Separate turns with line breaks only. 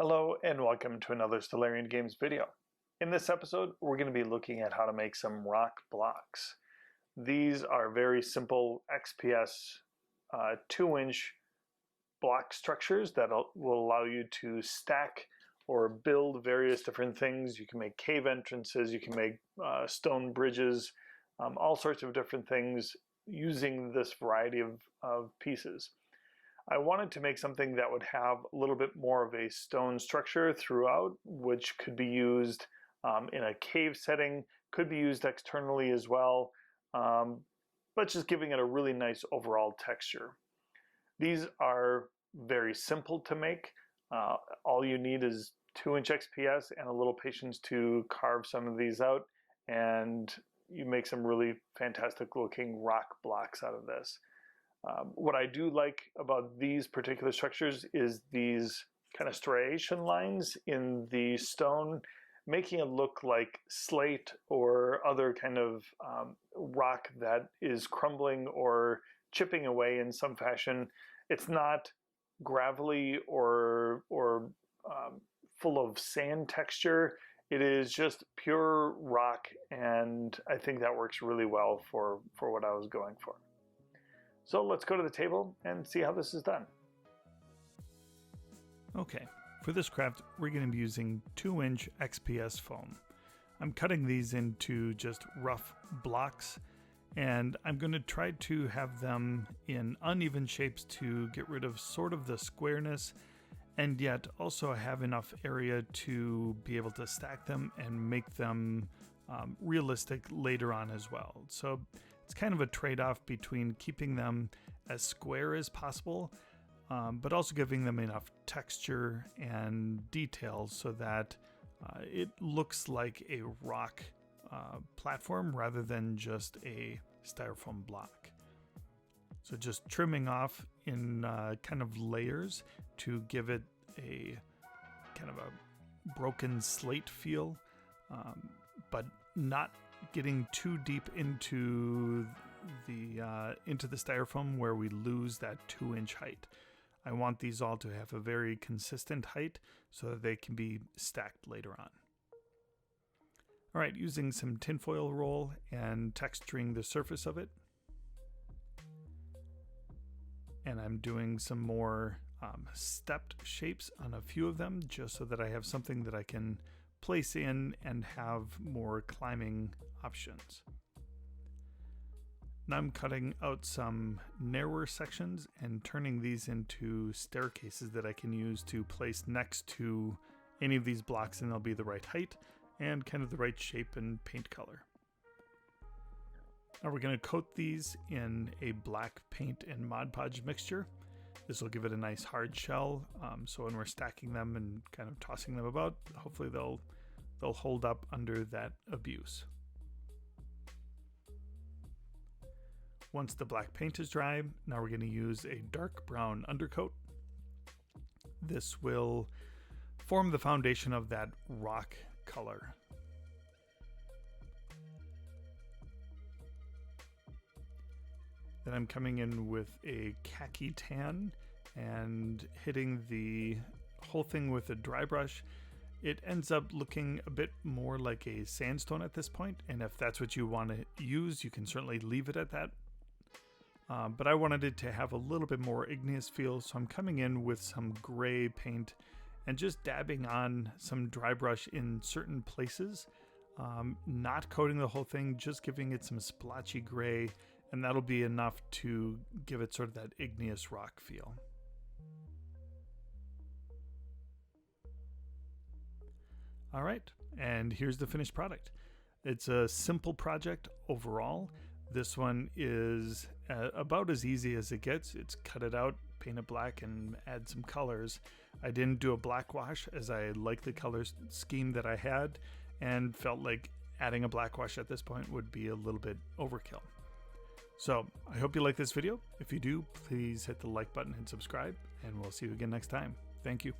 Hello and welcome to another Stellarian Games video. In this episode, we're going to be looking at how to make some rock blocks. These are very simple XPS 2-inch block structures that will allow you to stack or build various different things. You can make cave entrances, you can make stone bridges, all sorts of different things using this variety of pieces. I wanted to make something that would have a little bit more of a stone structure throughout, which could be used in a cave setting, could be used externally as well, but just giving it a really nice overall texture. These are very simple to make. All you need is 2-inch XPS and a little patience to carve some of these out, and you make some really fantastic looking rock blocks out of this. What I do like about these particular structures is these kind of striation lines in the stone, making it look like slate or other kind of rock that is crumbling or chipping away in some fashion. It's not gravelly or full of sand texture. It is just pure rock, and I think that works really well for what I was going for. So let's go to the table and see how this is done.
Okay, for this craft, we're going to be using 2-inch XPS foam. I'm cutting these into just rough blocks, and I'm going to try to have them in uneven shapes to get rid of sort of the squareness, and yet also have enough area to be able to stack them and make them realistic later on as well. So it's kind of a trade-off between keeping them as square as possible, but also giving them enough texture and details so that it looks like a rock platform rather than just a styrofoam block. So just trimming off in kind of layers to give it a kind of a broken slate feel, but not getting too deep into the styrofoam where we lose that 2-inch height. I want these all to have a very consistent height so that they can be stacked later on. All right, using some tinfoil roll and texturing the surface of it. And I'm doing some more stepped shapes on a few of them just so that I have something that I can place in and have more climbing options. Now I'm cutting out some narrower sections and turning these into staircases that I can use to place next to any of these blocks, and they'll be the right height and kind of the right shape and paint color. Now we're going to coat these in a black paint and Mod Podge mixture. This will give it a nice hard shell, so when we're stacking them and kind of tossing them about, hopefully they'll hold up under that abuse. Once the black paint is dry, now we're going to use a dark brown undercoat. This will form the foundation of that rock color. Then I'm coming in with a khaki tan and hitting the whole thing with a dry brush. It ends up looking a bit more like a sandstone at this point, and if that's what you want to use, you can certainly leave it at that. But I wanted it to have a little bit more igneous feel, so I'm coming in with some gray paint and just dabbing on some dry brush in certain places, not coating the whole thing, just giving it some splotchy gray, and that'll be enough to give it sort of that igneous rock feel. All right, and here's the finished product. It's a simple project overall. This one is about as easy as it gets. It's cut it out, paint it black, and add some colors. I didn't do a black wash as I like the color scheme that I had, and felt like adding a black wash at this point would be a little bit overkill. So I hope you like this video. If you do, please hit the like button and subscribe, and we'll see you again next time. Thank you.